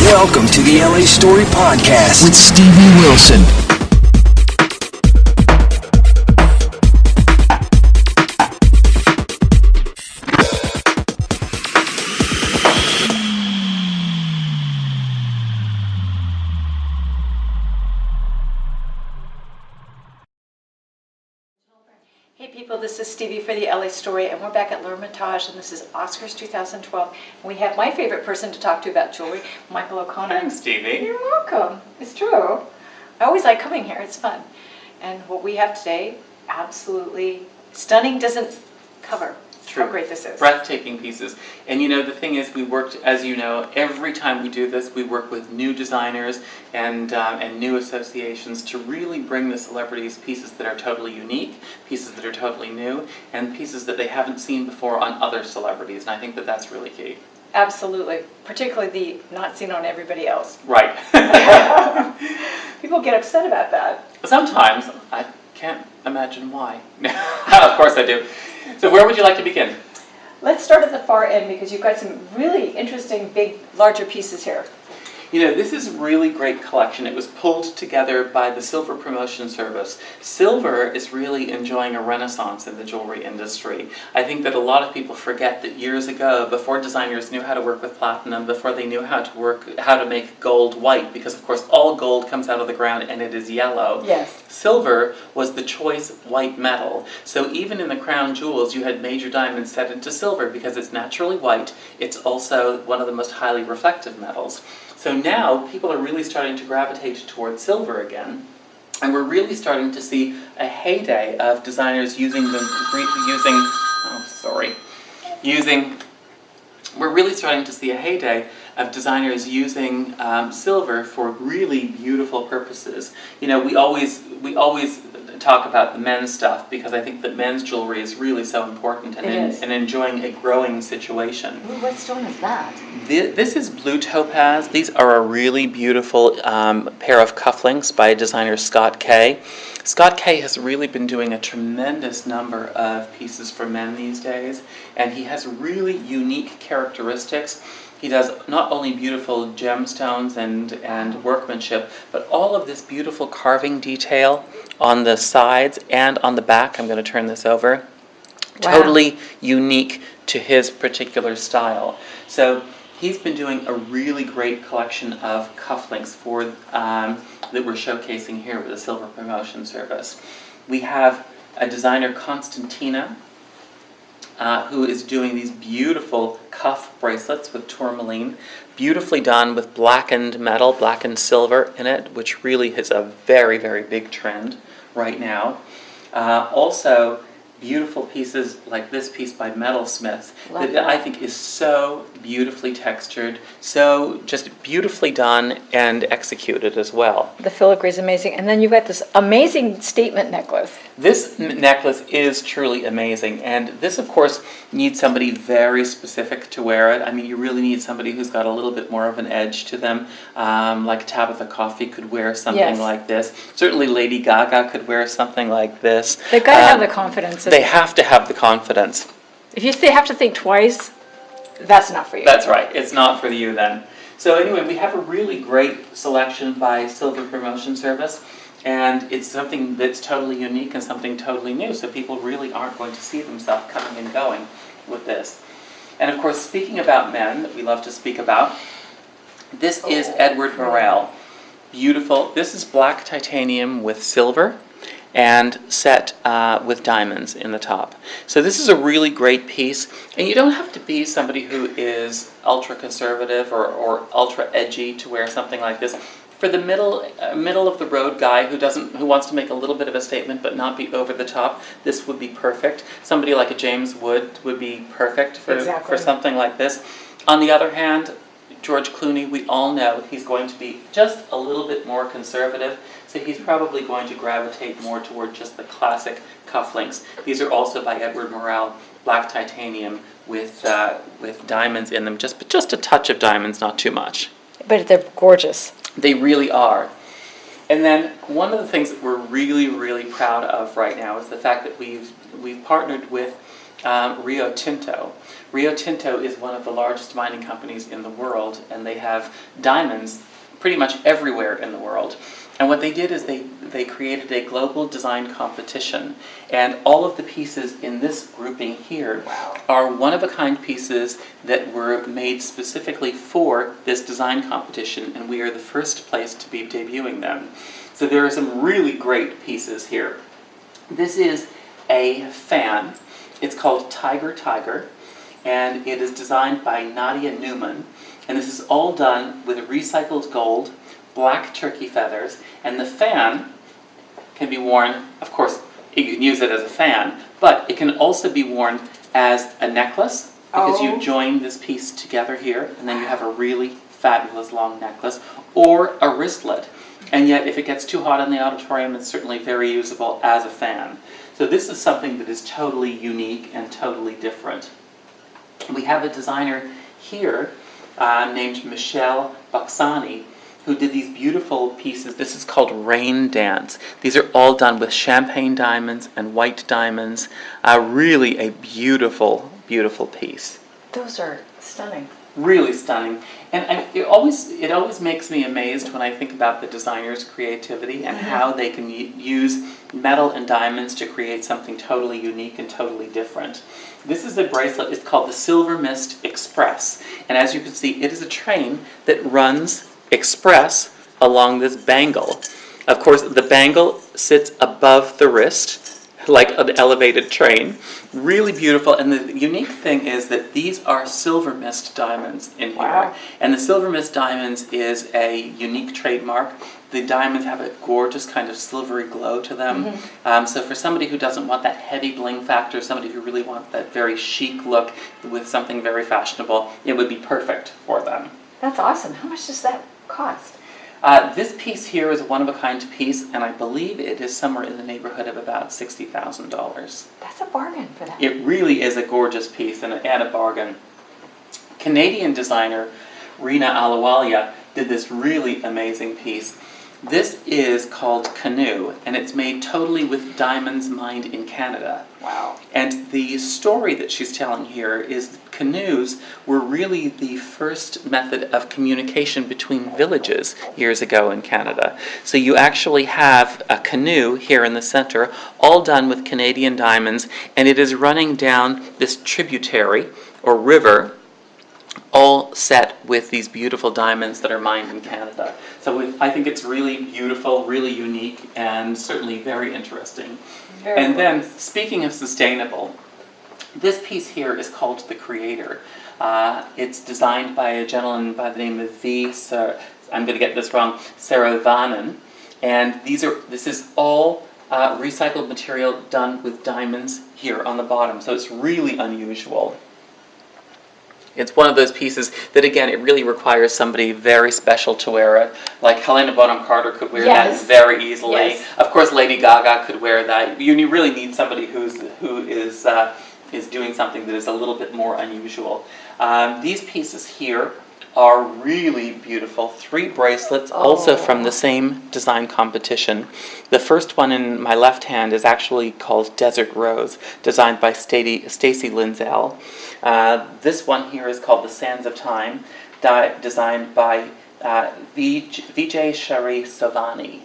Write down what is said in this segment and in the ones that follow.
Welcome to the LA Story Podcast with Stevie Wilson. Hey people, this is Stevie for the LA Story, and we're back at L'Hermitage, and this is Oscars 2012. And we have my favorite person to talk to about jewelry, Michael O'Connor. Thanks, Stevie. You're welcome. It's true. I always like coming here. It's fun. And what we have today, absolutely stunning, doesn't cover True. how great this is. Breathtaking pieces. And you know, the thing is, we worked, as you know, every time we do this, we work with new designers and new associations to really bring the celebrities pieces that are totally unique, pieces that are totally new, and pieces that they haven't seen before on other celebrities. And I think that that's really key. Absolutely. Particularly the not seen on everybody else. Right. People get upset about that. Sometimes. I can't imagine why. Of course I do. So where would you like to begin? Let's start at the far end because you've got some really interesting, big, larger pieces here. You know, this is a really great collection. It was pulled together by the Silver Promotion Service. Silver is really enjoying a renaissance in the jewelry industry. I think that a lot of people forget that years ago, before designers knew how to work with platinum, before they knew how to make gold white, because of course all gold comes out of the ground and it is yellow. Yes. Silver was the choice white metal. So even in the crown jewels, you had major diamonds set into silver because it's naturally white. It's also one of the most highly reflective metals. So now people are really starting to gravitate towards silver again, and we're really starting to see a heyday of designers using we're really starting to see a heyday of designers using silver for really beautiful purposes. You know, we always talk about the men's stuff because I think that men's jewelry is really so important and enjoying a growing situation. Ooh, what stone is that? This is blue topaz. These are a really beautiful pair of cufflinks by designer Scott Kay. Scott Kay has really been doing a tremendous number of pieces for men these days, and he has really unique characteristics. He does not only beautiful gemstones and workmanship, but all of this beautiful carving detail on the sides and on the back. I'm going to turn this over. Wow. Totally unique to his particular style. So he's been doing a really great collection of cufflinks that we're showcasing here with the Silver Promotion Service. We have a designer, Constantina, who is doing these beautiful cuff bracelets with tourmaline, beautifully done with blackened metal, blackened silver in it, which really is a very, very big trend right now. Also, beautiful pieces like this piece by Metalsmith that I think is so beautifully textured, so just beautifully done and executed as well. The filigree is amazing. And then you've got this amazing statement necklace. This necklace is truly amazing, and this of course needs somebody very specific to wear it. I mean, you really need somebody who's got a little bit more of an edge to them, like Tabitha Coffey could wear something like this. Certainly Lady Gaga could wear something like this. They've got to have the confidence. They have to have the confidence. If they have to think twice, that's not for you. That's right. It's not for you then. So anyway, we have a really great selection by Silver Promotion Service, and it's something that's totally unique and something totally new, so people really aren't going to see themselves coming and going with this. And of course, speaking about men that we love to speak about, this is Edward Morel. Beautiful. This is black titanium with silver and set with diamonds in the top. So this is a really great piece, and you don't have to be somebody who is ultra conservative or ultra edgy to wear something like this. For the middle of the road guy who wants to make a little bit of a statement but not be over the top, this would be perfect. Somebody like a James Wood would be perfect for something like this. On the other hand, George Clooney, we all know he's going to be just a little bit more conservative, so he's probably going to gravitate more toward just the classic cufflinks. These are also by Edward Morel, black titanium with diamonds in them, just a touch of diamonds, not too much. But they're gorgeous. They really are. And then one of the things that we're really, really proud of right now is the fact that we've partnered with Rio Tinto. Rio Tinto is one of the largest mining companies in the world, and they have diamonds pretty much everywhere in the world. And what they did is they created a global design competition, and all of the pieces in this grouping here are one-of-a-kind pieces that were made specifically for this design competition, and we are the first place to be debuting them. So there are some really great pieces here. This is a fan. It's called Tiger Tiger, and it is designed by Nadia Newman, and this is all done with recycled gold, black turkey feathers, and the fan can be worn, of course, you can use it as a fan, but it can also be worn as a necklace, because you join this piece together here, and then you have a really fabulous long necklace, or a wristlet. And yet, if it gets too hot in the auditorium, it's certainly very usable as a fan. So this is something that is totally unique and totally different. We have a designer here named Michelle Baksani, who did these beautiful pieces. This is called Rain Dance. These are all done with champagne diamonds and white diamonds. Really a beautiful, beautiful piece. Those are stunning. Really stunning. And it always makes me amazed when I think about the designer's creativity and how they can use metal and diamonds to create something totally unique and totally different. This is a bracelet. It's called the Silver Mist Express. And as you can see, it is a train that runs express along this bangle. Of course, the bangle sits above the wrist, like an elevated train. Really beautiful, and the unique thing is that these are silver mist diamonds in here. Wow. And the silver mist diamonds is a unique trademark. The diamonds have a gorgeous kind of silvery glow to them. So for somebody who doesn't want that heavy bling factor, somebody who really wants that very chic look with something very fashionable, it would be perfect for them. That's awesome. How much does that cost? This piece here is a one-of-a-kind piece, and I believe it is somewhere in the neighborhood of about $60,000. That's a bargain for that. It really is a gorgeous piece and a bargain. Canadian designer Rina Alawalia did this really amazing piece. This is called Canoe, and it's made totally with diamonds mined in Canada. Wow. And the story that she's telling here is that canoes were really the first method of communication between villages years ago in Canada. So you actually have a canoe here in the center, all done with Canadian diamonds, and it is running down this tributary or river, all set with these beautiful diamonds that are mined in Canada. So I think it's really beautiful, really unique, and certainly very interesting. And then, speaking of sustainable, this piece here is called The Creator. It's designed by a gentleman by the name of I'm going to get this wrong, Saravanan. And this is all recycled material done with diamonds here on the bottom. So it's really unusual. It's one of those pieces that, again, it really requires somebody very special to wear it. Like Helena Bonham Carter could wear that very easily. Yes. Of course, Lady Gaga could wear that. You really need somebody who is doing something that is a little bit more unusual. These pieces here are really beautiful. 3 bracelets, also from the same design competition. The first one in my left hand is actually called Desert Rose, designed by Stacy Linzell. This one here is called the Sands of Time, designed by Vijay Shari Savani.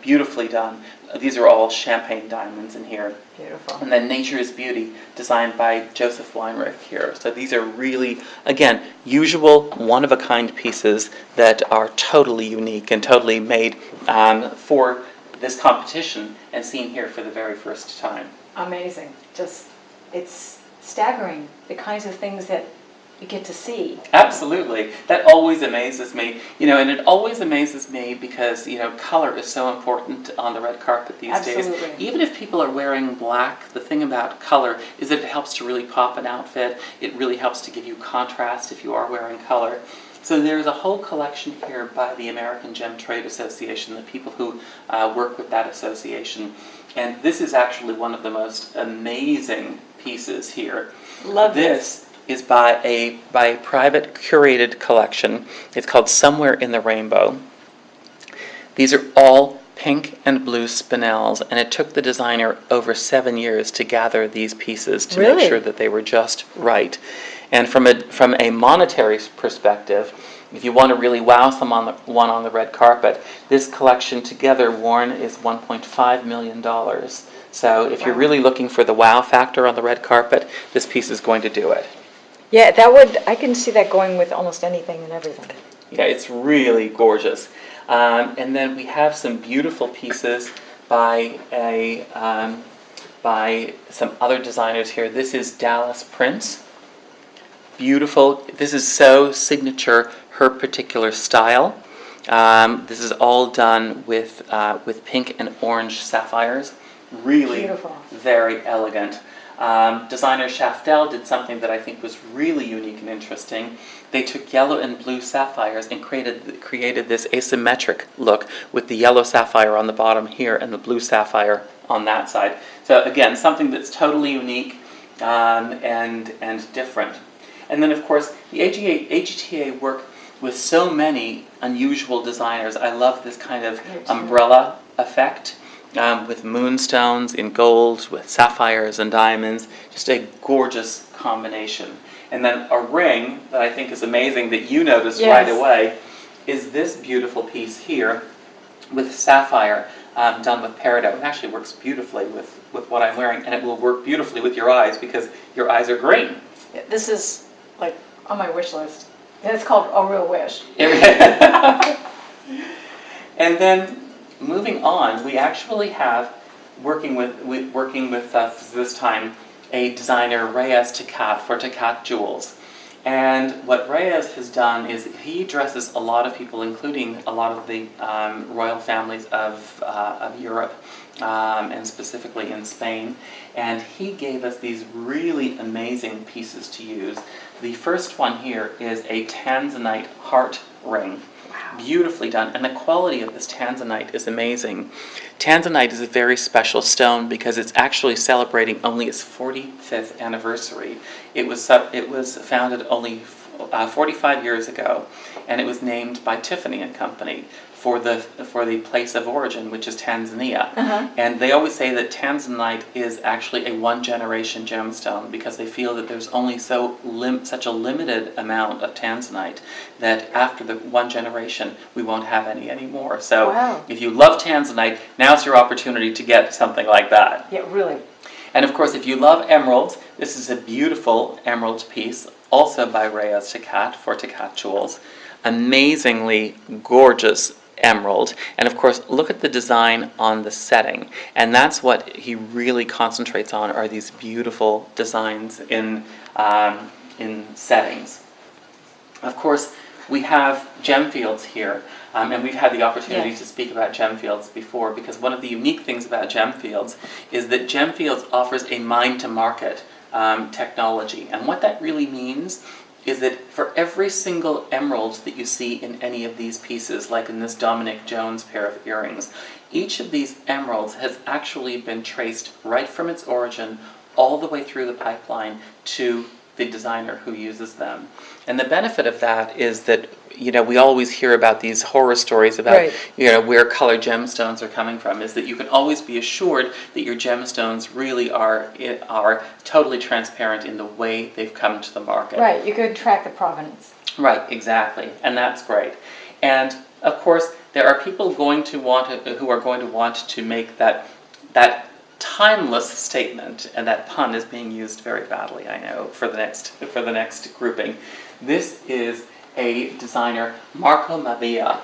Beautifully done. These are all champagne diamonds in here. Beautiful. And then Nature is Beauty, designed by Joseph Weinrich here. So these are really, again, usual one-of-a-kind pieces that are totally unique and totally made for this competition and seen here for the very first time. Amazing. It's staggering, the kinds of things that you get to see. Absolutely. That always amazes me. And it always amazes me because, color is so important on the red carpet these days. Even if people are wearing black, the thing about color is that it helps to really pop an outfit. It really helps to give you contrast if you are wearing color. So there's a whole collection here by the American Gem Trade Association, the people who work with that association. And this is actually one of the most amazing pieces here. Love this. Is by a private curated collection. It's called Somewhere in the Rainbow. These are all pink and blue spinels, and it took the designer over 7 years to gather these pieces to Really? make sure that they were just right. And from a monetary perspective, if you want to really wow someone on the red carpet, this collection together worn is $1.5 million. So if you're really looking for the wow factor on the red carpet, this piece is going to do it. Yeah, I can see that going with almost anything and everything. Yeah, it's really gorgeous. And then we have some beautiful pieces by some other designers here. This is Dallas Prince. Beautiful. This is so signature, her particular style. This is all done with pink and orange sapphires. Really beautiful. Very elegant. Designer Shaftel did something that I think was really unique and interesting. They took yellow and blue sapphires and created this asymmetric look with the yellow sapphire on the bottom here and the blue sapphire on that side. So again, something that's totally unique and different. And then of course the AGTA work with so many unusual designers. I love this kind of umbrella effect. With moonstones in gold, with sapphires and diamonds, just a gorgeous combination. And then a ring that I think is amazing that you noticed right away is this beautiful piece here with sapphire done with peridot. It actually works beautifully with what I'm wearing, and it will work beautifully with your eyes because your eyes are green. This is like on my wish list. And it's called A Real Wish. And then moving on, we actually have working with us this time a designer, Reyes Takat, for Takat Jewels. And what Reyes has done is he dresses a lot of people, including a lot of the royal families of Europe, and specifically in Spain. And he gave us these really amazing pieces to use. The first one here is a tanzanite heart ring. Beautifully done, and the quality of this tanzanite is amazing. Tanzanite is a very special stone because it's actually celebrating only its 45th anniversary. It was founded only 45 years ago, and it was named by Tiffany and Company for the place of origin, which is Tanzania. And they always say that tanzanite is actually a one-generation gemstone because they feel that there's only such a limited amount of tanzanite that after the one generation we won't have any anymore. So if you love tanzanite, now's your opportunity to get something like that. Yeah, really. And of course, if you love emeralds, this is a beautiful emerald piece, also by Reyes Takat for Takat Jewels. Amazingly gorgeous emerald, and of course look at the design on the setting, and that's what he really concentrates on, are these beautiful designs in settings. Of course we have gem fields here, and we've had the opportunity to speak about gem fields before, because one of the unique things about gem fields is that gem fields offers a mine to market technology, and what that really means is that for every single emerald that you see in any of these pieces, like in this Dominic Jones pair of earrings, each of these emeralds has actually been traced right from its origin all the way through the pipeline to the designer who uses them. And the benefit of that is that, you know, we always hear about these horror stories about, you know, where colored gemstones are coming from, is that you can always be assured that your gemstones really are totally transparent in the way they've come to the market. Right, you could track the provenance. Right, exactly, and that's great. And of course, there are people who are going to want to make that timeless statement, and that pun is being used very badly, I know, for the next grouping. This is a designer, Marco Mavia,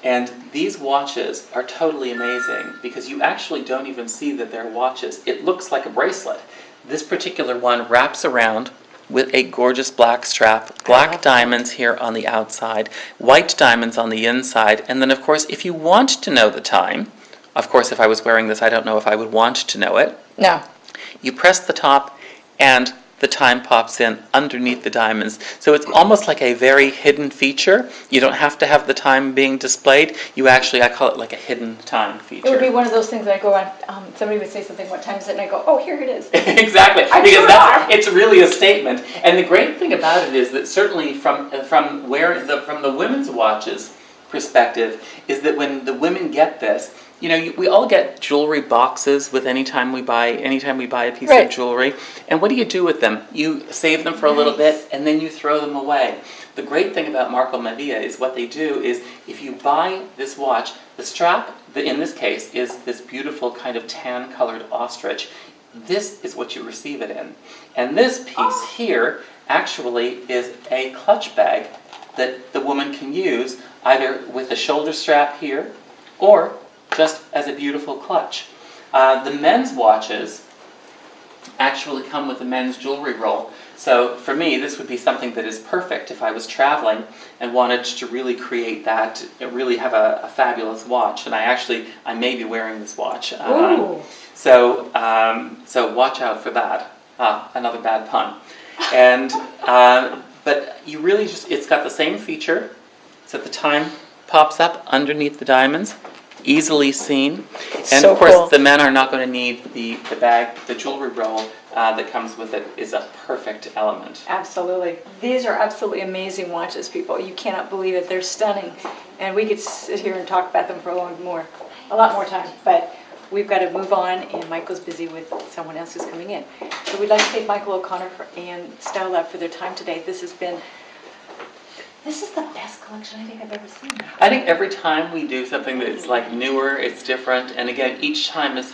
and these watches are totally amazing because you actually don't even see that they're watches. It looks like a bracelet. This particular one wraps around with a gorgeous black strap, black diamonds here on the outside, white diamonds on the inside, and then of course if you want to know the time, of course if I was wearing this I don't know if I would want to know it. No. You press the top and the time pops in underneath the diamonds. So it's almost like a very hidden feature. You don't have to have the time being displayed. You actually, I call it like a hidden time feature. It would be one of those things that I go on, somebody would say something, what time is it? And I go, oh, here it is. Exactly, it's really a statement. And the great thing about it is that certainly from the women's watches perspective is that when the women get this, We all get jewelry boxes with anytime we buy a piece Right. of jewelry. And what do you do with them? You save them for a little bit, and then you throw them away. The great thing about Marco Mavia is what they do is, if you buy this watch, the strap, in this case, is this beautiful kind of tan-colored ostrich. This is what you receive it in. And this piece here actually is a clutch bag that the woman can use either with a shoulder strap here or just as a beautiful clutch. The men's watches actually come with a men's jewelry roll. So for me, this would be something that is perfect if I was traveling and wanted to really create that, really have a fabulous watch. And I may be wearing this watch. So watch out for that. Another bad pun. And but you really it's got the same feature. So the time pops up underneath the diamonds, easily seen. And So of course, cool. the men are not going to need the bag. The jewelry roll that comes with it is a perfect element. Absolutely. These are absolutely amazing watches, people. You cannot believe it. They're stunning. And we could sit here and talk about them for a lot more time. But we've got to move on, and Michael's busy with someone else who's coming in. So we'd like to thank Michael O'Connor and Style Lab for their time today. This is the best collection I think I've ever seen. I think every time we do something that's like newer, it's different. And again, each time is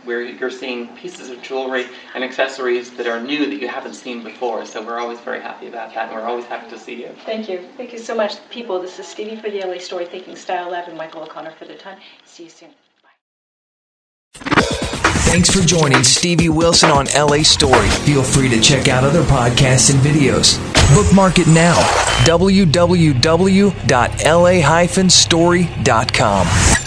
where you're seeing pieces of jewelry and accessories that are new that you haven't seen before. So we're always very happy about that, and we're always happy to see you. Thank you. Thank you so much, people. This is Stevie for the LA Story, thanking Style Lab and Michael O'Connor for their time. See you soon. Thanks for joining Stevie Wilson on LA Story. Feel free to check out other podcasts and videos. Bookmark it now. www.la-story.com.